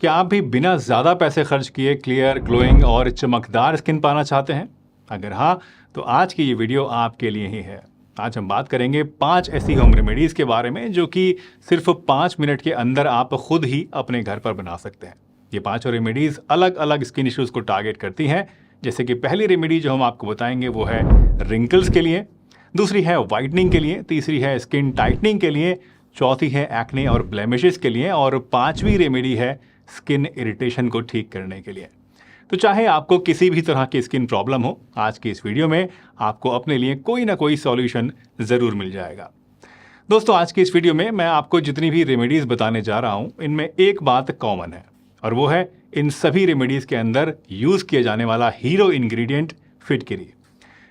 क्या आप भी बिना ज़्यादा पैसे खर्च किए क्लियर, ग्लोइंग और चमकदार स्किन पाना चाहते हैं? अगर हाँ, तो आज की ये वीडियो आपके लिए ही है। आज हम बात करेंगे 5 ऐसी होम रेमेडीज़ के बारे में जो कि सिर्फ 5 मिनट के अंदर आप खुद ही अपने घर पर बना सकते हैं। ये 5 रेमेडीज़ अलग अलग स्किन इश्यूज़ को टारगेट करती हैं। जैसे कि पहली रेमेडी जो हम आपको बताएंगे वो है रिंकल्स के लिए, दूसरी है वाइटनिंग के लिए, तीसरी है स्किन टाइटनिंग के लिए, चौथी है एक्ने और ब्लेमिशेस के लिए और पांचवी रेमेडी है स्किन इरिटेशन को ठीक करने के लिए। तो चाहे आपको किसी भी तरह की स्किन प्रॉब्लम हो, आज की इस वीडियो में आपको अपने लिए कोई ना कोई सॉल्यूशन ज़रूर मिल जाएगा। दोस्तों, आज की इस वीडियो में मैं आपको जितनी भी रेमेडीज़ बताने जा रहा हूँ, इनमें एक बात कॉमन है और वो है इन सभी रेमेडीज़ के अंदर यूज़ किया जाने वाला हीरो इंग्रेडिएंट फिटकरी।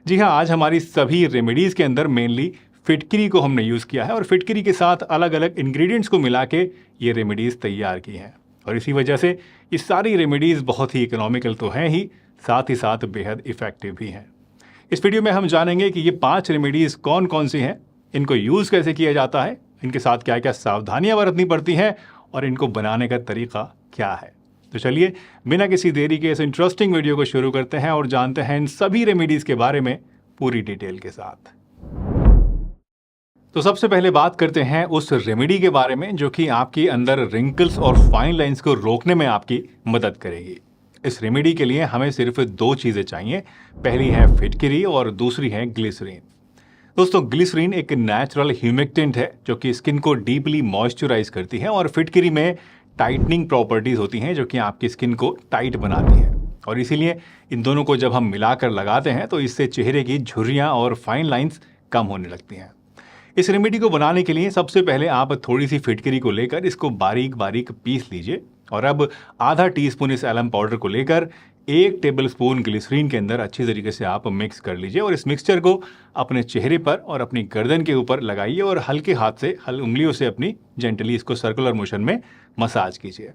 जी हाँ, आज हमारी सभी रेमेडीज़ के अंदर मेनली फिटकरी को हमने यूज़ किया है और फिटकरी के साथ अलग अलग इंग्रेडिएंट्स को मिला के ये रेमेडीज़ तैयार की हैं और इसी वजह से ये सारी रेमेडीज़ बहुत ही इकोनॉमिकल तो हैं ही, साथ ही साथ बेहद इफ़ेक्टिव भी हैं। इस वीडियो में हम जानेंगे कि ये 5 रेमेडीज़ कौन कौन सी हैं, इनको यूज़ कैसे किया जाता है, इनके साथ क्या क्या सावधानियाँ बरतनी पड़ती हैं और इनको बनाने का तरीका क्या है। तो चलिए बिना किसी देरी के इस इंटरेस्टिंग वीडियो को शुरू करते हैं और जानते हैं इन सभी रेमेडीज़ के बारे में पूरी डिटेल के साथ। तो सबसे पहले बात करते हैं उस रेमेडी के बारे में जो कि आपके अंदर रिंकल्स और फाइन लाइंस को रोकने में आपकी मदद करेगी। इस रेमेडी के लिए हमें सिर्फ 2 चीज़ें चाहिए। पहली है फिटकरी और दूसरी है ग्लिसरीन। दोस्तों, ग्लिसरीन एक नेचुरल ह्यूमिक्टेंट है जो कि स्किन को डीपली मॉइस्चराइज करती है और फिटकरी में टाइटनिंग प्रॉपर्टीज़ होती हैं जो कि आपकी स्किन को टाइट बनाती है और इसीलिए इन दोनों को जब हम मिलाकर लगाते हैं तो इससे चेहरे की झुर्रियाँ और फाइन लाइंस कम होने लगती हैं। इस रेमेडी को बनाने के लिए सबसे पहले आप थोड़ी सी फिटकरी को लेकर इसको बारीक बारीक पीस लीजिए और अब आधा टीस्पून इस एलम पाउडर को लेकर 1 टेबलस्पून ग्लिसरीन के अंदर अच्छी तरीके से आप मिक्स कर लीजिए और इस मिक्सचर को अपने चेहरे पर और अपनी गर्दन के ऊपर लगाइए और हल्के हाथ से उंगलियों से अपनी जेंटली इसको सर्कुलर मोशन में मसाज कीजिए।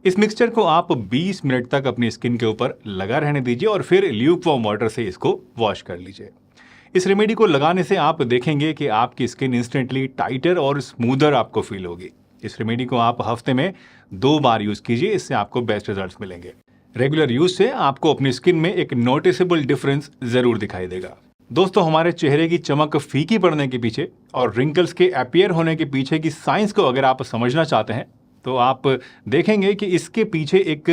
इस मिक्सचर को आप 20 मिनट तक अपनी स्किन के ऊपर लगा रहने दीजिए और फिर ल्यूकवार्म वाटर से इसको वॉश कर लीजिए। इस रेमेडी को लगाने से आप देखेंगे कि आपकी स्किन इंस्टेंटली टाइटर और स्मूदर आपको फील होगी। इस रेमेडी को आप हफ्ते में 2 बार यूज कीजिए, इससे आपको बेस्ट रिजल्ट्स मिलेंगे। रेगुलर यूज से आपको अपनी स्किन में एक नोटिसेबल डिफरेंस जरूर दिखाई देगा। दोस्तों, हमारे चेहरे की चमक फीकी पड़ने के पीछे और रिंकल्स के अपीयर होने के पीछे की साइंस को अगर आप समझना चाहते हैं तो आप देखेंगे कि इसके पीछे एक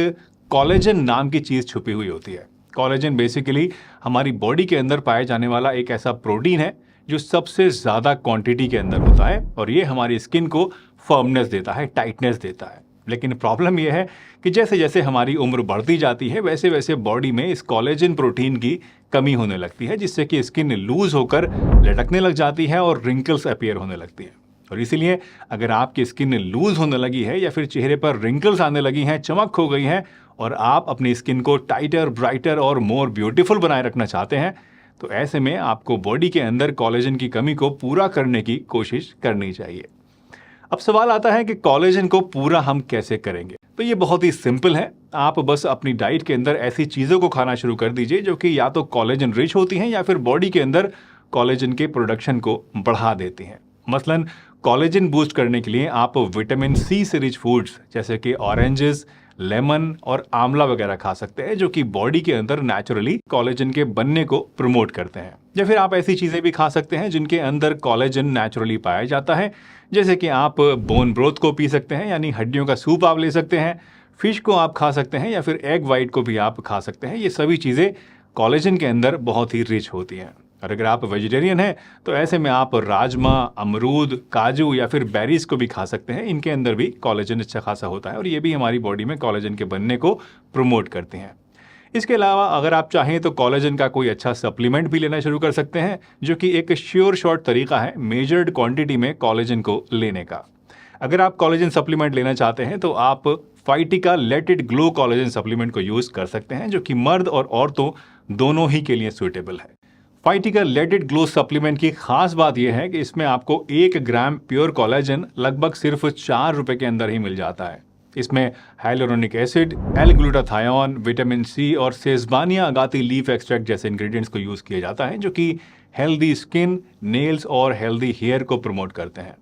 कोलेजन नाम की चीज छुपी हुई होती है। कोलेजन बेसिकली हमारी बॉडी के अंदर पाया जाने वाला एक ऐसा प्रोटीन है जो सबसे ज़्यादा क्वांटिटी के अंदर होता है और ये हमारी स्किन को फर्मनेस देता है, टाइटनेस देता है। लेकिन प्रॉब्लम यह है कि जैसे जैसे हमारी उम्र बढ़ती जाती है वैसे वैसे बॉडी में इस कोलेजन प्रोटीन की कमी होने लगती है, जिससे कि स्किन लूज होकर लटकने लग जाती है और रिंकल्स अपीयर होने लगती है। और इसीलिए अगर आपकी स्किन लूज होने लगी है या फिर चेहरे पर रिंकल्स आने लगी हैं, चमक हो गई है और आप अपनी स्किन को टाइटर, ब्राइटर और मोर ब्यूटीफुल बनाए रखना चाहते हैं, तो ऐसे में आपको बॉडी के अंदर कोलेजन की कमी को पूरा करने की कोशिश करनी चाहिए। अब सवाल आता है कि कोलेजन को पूरा हम कैसे करेंगे? तो ये बहुत ही सिंपल है। आप बस अपनी डाइट के अंदर ऐसी चीज़ों को खाना शुरू कर दीजिए जो कि या तो कोलेजन रिच होती हैं या फिर बॉडी के अंदर कोलेजन के प्रोडक्शन को बढ़ा देती हैं। मसलन कोलेजन बूस्ट करने के लिए आप विटामिन सी से रिच फूड्स जैसे कि ऑरेंजेस, लेमन और आंवला वगैरह खा सकते हैं जो कि बॉडी के अंदर नेचुरली कोलेजन के बनने को प्रमोट करते हैं। या फिर आप ऐसी चीज़ें भी खा सकते हैं जिनके अंदर कोलेजन नेचुरली पाया जाता है, जैसे कि आप बोन ब्रोथ को पी सकते हैं, यानी हड्डियों का सूप आप ले सकते हैं, फिश को आप खा सकते हैं या फिर एग वाइट को भी आप खा सकते हैं। ये सभी चीज़ें कोलेजन के अंदर बहुत ही रिच होती हैं। और अगर आप वेजिटेरियन हैं तो ऐसे में आप राजमा, अमरूद, काजू या फिर बेरीज को भी खा सकते हैं। इनके अंदर भी कोलेजन अच्छा खासा होता है और ये भी हमारी बॉडी में कोलेजन के बनने को प्रमोट करते हैं। इसके अलावा अगर आप चाहें तो कोलेजन का कोई अच्छा सप्लीमेंट भी लेना शुरू कर सकते हैं, जो कि एक श्योर शॉर्ट तरीका है मेजर्ड क्वांटिटी में कोलेजन को लेने का। अगर आप कोलेजन सप्लीमेंट लेना चाहते हैं तो आप Fytika let it glow collagen supplement को यूज़ कर सकते हैं, जो कि मर्द और औरतों दोनों ही के लिए सूटेबल है। फाइटिका लेट इट ग्लो सप्लीमेंट की खास बात यह है कि इसमें आपको 1 ग्राम प्योर कोलेजन लगभग सिर्फ 4 रुपए के अंदर ही मिल जाता है। इसमें hyaluronic acid, L glutathione, vitamin C और सेज़बानिया अगाती लीफ एक्सट्रैक्ट जैसे इंग्रेडिएंट्स को यूज़ किया जाता है, जो कि हेल्दी स्किन, नेल्स और हेल्दी हेयर को प्रमोट करते हैं।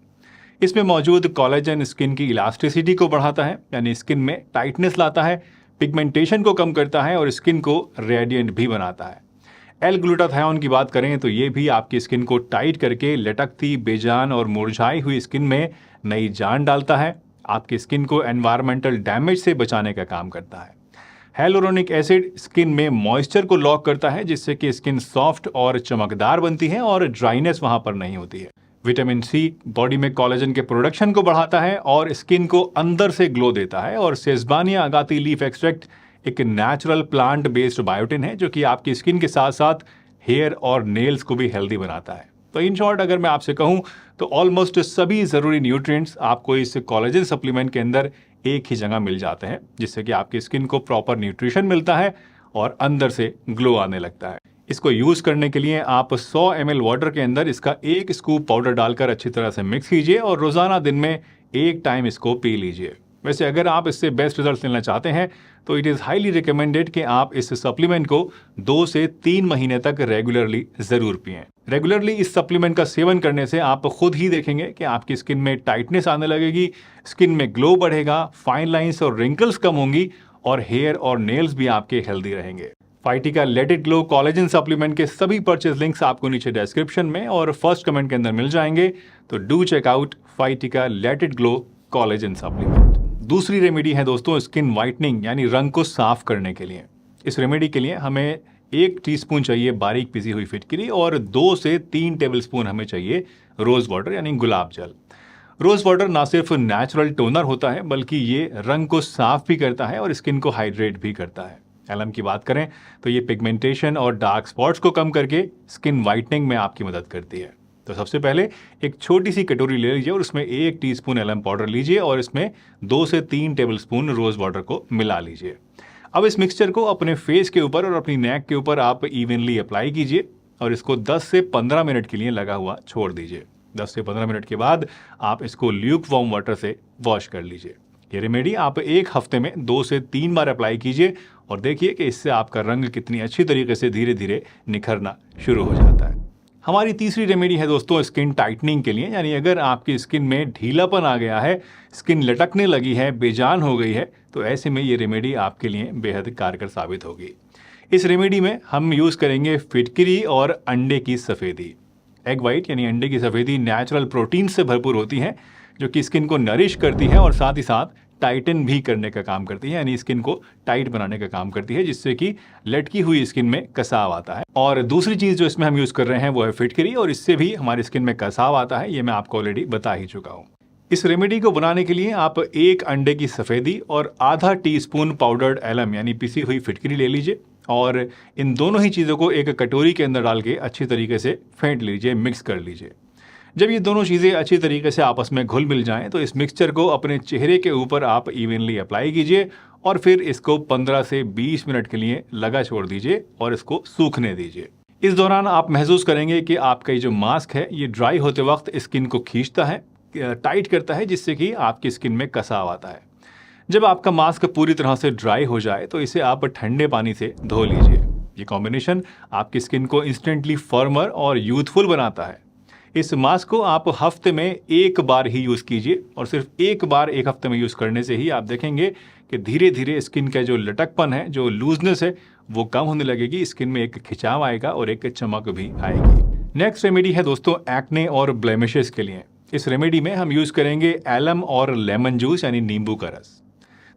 इसमें मौजूद कोलेजन स्किन की इलास्टिसिटी को बढ़ाता है, यानी स्किन में टाइटनेस लाता है, पिगमेंटेशन को कम करता है और स्किन को रेडिएंट भी बनाता है। एल ग्लूटाथायोन की बात करें तो ये भी आपकी स्किन को टाइट करके लटकती, बेजान और मुरझाई हुई स्किन में नई जान डालता है। आपकी स्किन को एनवायरमेंटल डैमेज से बचाने का काम करता है। hyaluronic एसिड स्किन में मॉइस्चर को लॉक करता है, जिससे कि स्किन सॉफ्ट और चमकदार बनती है और ड्राइनेस वहां पर नहीं होती है। विटामिन सी बॉडी में कोलेजन के प्रोडक्शन को बढ़ाता है और स्किन को अंदर से ग्लो देता है। और सेजबानिया अगाती लीफ एक्सट्रैक्ट एक नेचुरल प्लांट बेस्ड बायोटिन है, जो कि आपकी स्किन के साथ साथ हेयर और नेल्स को भी हेल्दी बनाता है। तो इन शॉर्ट अगर मैं आपसे कहूं तो ऑलमोस्ट सभी ज़रूरी न्यूट्रिएंट्स आपको इस कोलेजन सप्लीमेंट के अंदर एक ही जगह मिल जाते हैं, जिससे कि आपकी स्किन को प्रॉपर न्यूट्रिशन मिलता है और अंदर से ग्लो आने लगता है। इसको यूज़ करने के लिए आप 100 ml वाटर के अंदर इसका 1 स्कूप पाउडर डालकर अच्छी तरह से मिक्स कीजिए और रोज़ाना दिन में 1 टाइम इसको पी लीजिए। वैसे अगर आप इससे बेस्ट रिजल्ट लेना चाहते हैं तो इट इज़ हाईली रिकमेंडेड कि आप इस सप्लीमेंट को 2 से 3 महीने तक रेगुलरली ज़रूर पिएं। रेगुलरली इस सप्लीमेंट का सेवन करने से आप खुद ही देखेंगे कि आपकी स्किन में टाइटनेस आने लगेगी, स्किन में ग्लो बढ़ेगा, फाइन लाइंस और रिंकल्स कम होंगी और हेयर और नेल्स भी आपके हेल्दी रहेंगे। Fytika let it glow collagen supplement के सभी परचेज लिंक्स आपको नीचे डिस्क्रिप्शन में और फर्स्ट कमेंट के अंदर मिल जाएंगे, तो do check out Fytika let it glow collagen supplement. दूसरी रेमेडी है दोस्तों स्किन वाइटनिंग, यानी रंग को साफ करने के लिए। इस रेमेडी के लिए हमें 1 टीस्पून चाहिए बारीक पिसी हुई फिटकरी और 2 से 3 टेबलस्पून हमें चाहिए रोज वाटर यानी गुलाब जल। रोज वाटर ना सिर्फ नेचुरल टोनर होता है, बल्कि ये रंग को साफ भी करता है और स्किन को हाइड्रेट भी करता है। एलम की बात करें तो ये पिगमेंटेशन और डार्क स्पॉट्स को कम करके स्किन वाइटनिंग में आपकी मदद करती है। तो सबसे पहले एक छोटी सी कटोरी ले लीजिए और उसमें 1 टीस्पून एलम पाउडर लीजिए और इसमें 2 से 3 टेबलस्पून रोज वाटर को मिला लीजिए। अब इस मिक्सचर को अपने फेस के ऊपर और अपनी नेक के ऊपर आप इवनली अप्लाई कीजिए और इसको 10 से 15 मिनट के लिए लगा हुआ छोड़ दीजिए। 10 से 15 मिनट के बाद आप इसको ल्यूक वार्म वाटर से वॉश कर लीजिए। ये रेमेडी आप 1 हफ्ते में 2 से 3 बार अप्लाई कीजिए और देखिए कि इससे आपका रंग कितनी अच्छी तरीके से धीरे धीरे निखरना शुरू हो जाता है। हमारी तीसरी रेमेडी है दोस्तों स्किन टाइटनिंग के लिए, यानी अगर आपकी स्किन में ढीलापन आ गया है, स्किन लटकने लगी है, बेजान हो गई है, तो ऐसे में ये रेमेडी आपके लिए बेहद कारगर साबित होगी। इस रेमेडी में हम यूज़ करेंगे फिटकरी और अंडे की सफ़ेदी। एग वाइट यानी अंडे की सफ़ेदी नेचुरल प्रोटीन से भरपूर होती है, जो कि स्किन को नरिश करती है और साथ ही साथ टाइटन भी करने का काम करती है, यानी स्किन को टाइट बनाने का काम करती है, जिससे कि लटकी हुई स्किन में कसाव आता है। और दूसरी चीज़ जो इसमें हम यूज़ कर रहे हैं वो है फिटकरी, और इससे भी हमारी स्किन में कसाव आता है, ये मैं आपको ऑलरेडी बता ही चुका हूँ। इस रेमेडी को बनाने के लिए आप 1 अंडे की सफ़ेदी और आधा टीस्पून पाउडर्ड एलम यानी पिसी हुई फिटकरी ले लीजिए और इन दोनों ही चीज़ों को एक कटोरी के अंदर डाल के अच्छी तरीके से फेंट लीजिए, मिक्स कर लीजिए। जब ये दोनों चीज़ें अच्छी तरीके से आपस में घुल मिल जाएं तो इस मिक्सचर को अपने चेहरे के ऊपर आप इवनली अप्लाई कीजिए और फिर इसको 15 से 20 मिनट के लिए लगा छोड़ दीजिए और इसको सूखने दीजिए। इस दौरान आप महसूस करेंगे कि आपका ये जो मास्क है ये ड्राई होते वक्त स्किन को खींचता है, टाइट करता है, जिससे कि आपकी स्किन में कसाव आता है। जब आपका मास्क पूरी तरह से ड्राई हो जाए तो इसे आप ठंडे पानी से धो लीजिए। ये कॉम्बिनेशन आपकी स्किन को इंस्टेंटली फर्मर और यूथफुल बनाता है। इस मास्क को आप हफ्ते में 1 बार ही यूज़ कीजिए और सिर्फ 1 बार 1 हफ्ते में यूज़ करने से ही आप देखेंगे कि धीरे धीरे स्किन का जो लटकपन है, जो लूजनेस है, वो कम होने लगेगी, स्किन में एक खिंचाव आएगा और एक चमक भी आएगी। नेक्स्ट रेमेडी है दोस्तों एक्ने और ब्लेमिशेस के लिए। इस रेमेडी में हम यूज़ करेंगे एलम और लेमन जूस यानी नींबू का रस।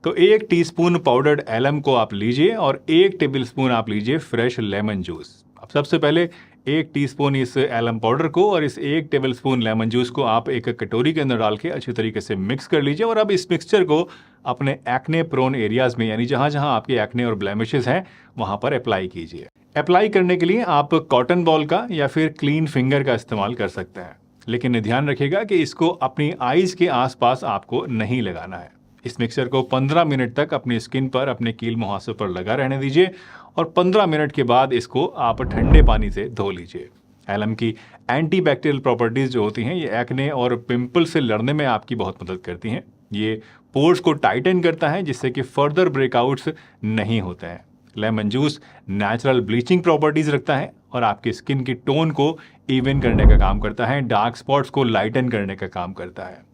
तो 1 टीस्पून पाउडर्ड एलम को आप लीजिए और 1 टेबलस्पून आप लीजिए फ्रेश लेमन जूस। अब सबसे पहले 1 टीस्पून इस एलम पाउडर को और इस 1 टेबलस्पून लेमन जूस को आप एक कटोरी के अंदर डाल के अच्छी तरीके से मिक्स कर लीजिए और अब इस मिक्सचर को अपने एक्ने प्रोन एरियाज में, यानी जहां जहां आपके एक्ने और ब्लेमिशेस हैं, वहां पर अप्लाई कीजिए। अप्लाई करने के लिए आप कॉटन बॉल का या फिर क्लीन फिंगर का इस्तेमाल कर सकते हैं, लेकिन ध्यान रखिएगा कि इसको अपनी आईज के आसपास आपको नहीं लगाना है। इस मिक्सचर को 15 मिनट तक अपनी स्किन पर, अपने कील मुहासे पर लगा रहने दीजिए और 15 मिनट के बाद इसको आप ठंडे पानी से धो लीजिए। एलम की एंटीबैक्टीरियल प्रॉपर्टीज़ जो होती हैं, ये एक्ने और पिंपल से लड़ने में आपकी बहुत मदद करती हैं। ये पोर्स को टाइटन करता है, जिससे कि फर्दर ब्रेकआउट्स नहीं होते हैं। Lemon juice natural bleaching properties रखता है और आपकी स्किन की टोन को इवन करने का काम करता है, डार्क स्पॉट्स को लाइटन करने का काम करता है।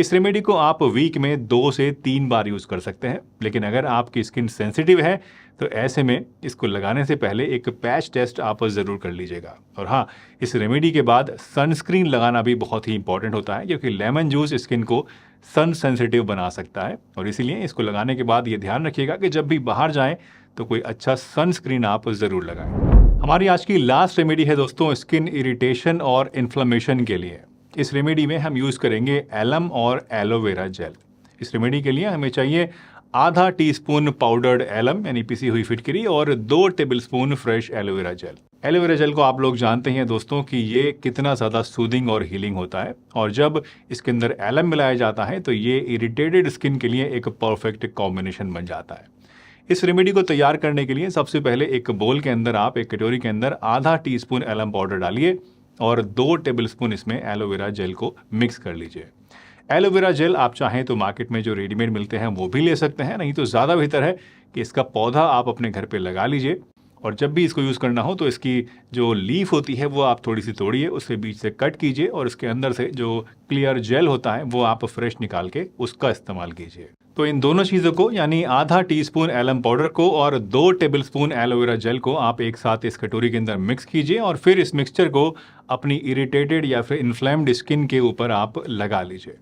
इस रेमेडी को आप वीक में 2 से 3 बार यूज़ कर सकते हैं, लेकिन अगर आपकी स्किन सेंसिटिव है तो ऐसे में इसको लगाने से पहले एक पैच टेस्ट आप ज़रूर कर लीजिएगा। और हाँ, इस रेमेडी के बाद सनस्क्रीन लगाना भी बहुत ही इंपॉर्टेंट होता है, क्योंकि लेमन जूस स्किन को सन सेंसिटिव बना सकता है। और इसीलिए इसको लगाने के बाद ये ध्यान रखिएगा कि जब भी बाहर जाएं तो कोई अच्छा सनस्क्रीन आप ज़रूर लगाएं। हमारी आज की लास्ट रेमेडी है दोस्तों स्किन इरिटेशन और इन्फ्लेमेशन के लिए। इस रेमेडी में हम यूज़ करेंगे एलम और एलोवेरा जेल। इस रेमेडी के लिए हमें चाहिए आधा टीस्पून पाउडर्ड एलम यानी पिसी हुई फिटकरी और 2 tablespoon fresh aloe vera gel. Aloe vera gel को आप लोग जानते हैं दोस्तों कि ये कितना ज़्यादा सूदिंग और हीलिंग होता है, और जब इसके अंदर एलम मिलाया जाता है तो ये इरिटेटेड स्किन के लिए एक परफेक्ट कॉम्बिनेशन बन जाता है। इस रेमेडी को तैयार करने के लिए सबसे पहले एक बोल के अंदर आप एक कटोरी के अंदर आधा टीस्पून एलम पाउडर डालिए और 2 टेबलस्पून इसमें एलोवेरा जेल को मिक्स कर लीजिए। एलोवेरा जेल आप चाहें तो मार्केट में जो रेडीमेड मिलते हैं वो भी ले सकते हैं, नहीं तो ज़्यादा बेहतर है कि इसका पौधा आप अपने घर पे लगा लीजिए। और जब भी इसको यूज़ करना हो तो इसकी जो लीफ होती है वो आप थोड़ी सी तोड़िए, उसके बीच से कट कीजिए और इसके अंदर से जो क्लियर जेल होता है वो आप फ्रेश निकाल के उसका इस्तेमाल कीजिए। तो इन दोनों चीज़ों को यानी आधा टीस्पून एलम पाउडर को और 2 टेबलस्पून एलोवेरा जेल को आप एक साथ इस कटोरी के अंदर मिक्स कीजिए और फिर इस मिक्सचर को अपनी इरिटेटेड या फिर इन्फ्लेम्ड स्किन के ऊपर आप लगा लीजिए।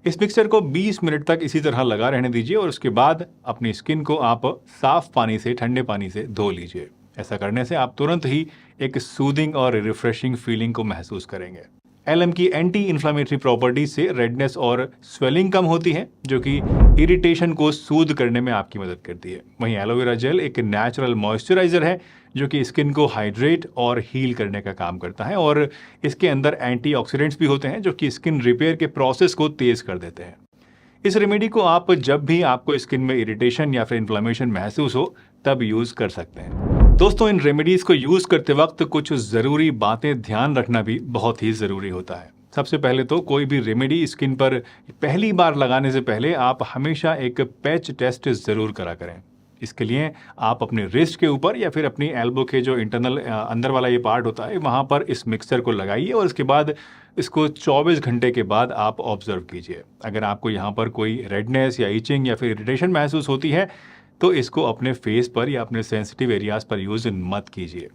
इस मिक्सचर को 20 मिनट तक इसी तरह लगा रहने दीजिए और उसके बाद अपनी स्किन को आप साफ पानी से, ठंडे पानी से धो लीजिए। ऐसा करने से आप तुरंत ही एक सूदिंग और रिफ्रेशिंग फीलिंग को महसूस करेंगे। एलम की एंटी इन्फ्लामेटरी प्रॉपर्टीज से रेडनेस और स्वेलिंग कम होती है, जो कि इरिटेशन को सूद करने में आपकी मदद करती है। वहीं एलोवेरा जेल एक नेचुरल मॉइस्चराइजर है जो कि स्किन को हाइड्रेट और हील करने का काम करता है, और इसके अंदर एंटीऑक्सीडेंट्स भी होते हैं जो कि स्किन रिपेयर के प्रोसेस को तेज कर देते हैं। इस रेमेडी को आप जब भी आपको स्किन में इरिटेशन या फिर इन्फ्लेमेशन महसूस हो तब यूज़ कर सकते हैं। दोस्तों, इन रेमेडीज़ को यूज़ करते वक्त कुछ ज़रूरी बातें ध्यान रखना भी बहुत ही ज़रूरी होता है। सबसे पहले तो कोई भी रेमेडी स्किन पर पहली बार लगाने से पहले आप हमेशा एक पैच टेस्ट ज़रूर करा करें। इसके लिए आप अपने रिस्ट के ऊपर या फिर अपनी एल्बो के जो इंटरनल अंदर वाला ये पार्ट होता है वहाँ पर इस मिक्सचर को लगाइए और इसके बाद इसको 24 घंटे के बाद आप ऑब्जर्व कीजिए। अगर आपको यहाँ पर कोई रेडनेस या इचिंग या फिर इरिटेशन महसूस होती है तो इसको अपने फेस पर या अपने सेंसिटिव एरियाज पर यूज़ मत कीजिए।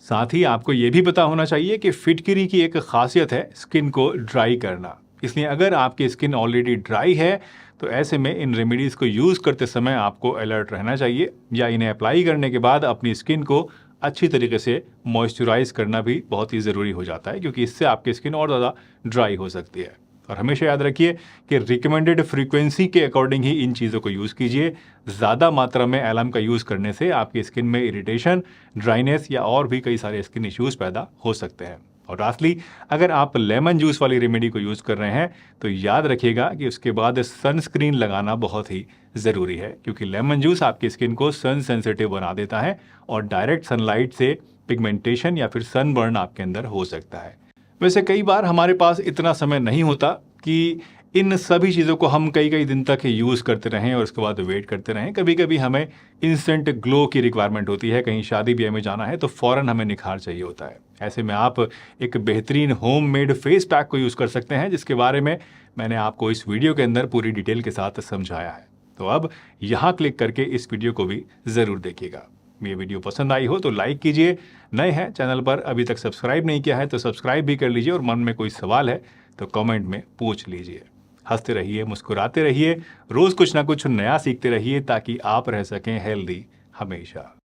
साथ ही आपको ये भी पता होना चाहिए कि फिटकरी की एक खासियत है स्किन को ड्राई करना, इसलिए अगर आपकी स्किन ऑलरेडी ड्राई है तो ऐसे में इन रेमेडीज़ को यूज़ करते समय आपको अलर्ट रहना चाहिए या इन्हें अप्लाई करने के बाद अपनी स्किन को अच्छी तरीके से मॉइस्चराइज करना भी बहुत ही ज़रूरी हो जाता है, क्योंकि इससे आपकी स्किन और ज़्यादा ड्राई हो सकती है। और हमेशा याद रखिए कि रिकमेंडेड फ्रीक्वेंसी के अकॉर्डिंग ही इन चीज़ों को यूज़ कीजिए। ज़्यादा मात्रा में एलम का यूज़ करने से आपकी स्किन में इरिटेशन, ड्राइनेस या और भी कई सारे स्किन इश्यूज़ पैदा हो सकते हैं। और लास्टली, अगर आप लेमन जूस वाली रेमेडी को यूज़ कर रहे हैं तो याद रखिएगा कि उसके बाद सनस्क्रीन लगाना बहुत ही ज़रूरी है, क्योंकि लेमन जूस आपकी स्किन को सन सेंसिटिव बना देता है और डायरेक्ट सनलाइट से पिगमेंटेशन या फिर सनबर्न आपके अंदर हो सकता है। वैसे कई बार हमारे पास इतना समय नहीं होता कि इन सभी चीज़ों को हम कई दिन तक यूज़ करते रहें और उसके बाद वेट करते रहें। कभी कभी हमें इंस्टेंट ग्लो की रिक्वायरमेंट होती है, कहीं शादी ब्याह में जाना है तो फ़ौरन हमें निखार चाहिए होता है। ऐसे में आप एक बेहतरीन होममेड फेस पैक को यूज़ कर सकते हैं, जिसके बारे में मैंने आपको इस वीडियो के अंदर पूरी डिटेल के साथ समझाया है। तो अब यहाँ क्लिक करके इस वीडियो को भी ज़रूर देखिएगा। ये वीडियो पसंद आई हो तो लाइक कीजिए, नए हैं चैनल पर अभी तक सब्सक्राइब नहीं किया है तो सब्सक्राइब भी कर लीजिए, और मन में कोई सवाल है तो कमेंट में पूछ लीजिए। हंसते रहिए, मुस्कुराते रहिए, रोज़ कुछ ना कुछ नया सीखते रहिए ताकि आप रह सकें हेल्दी हमेशा।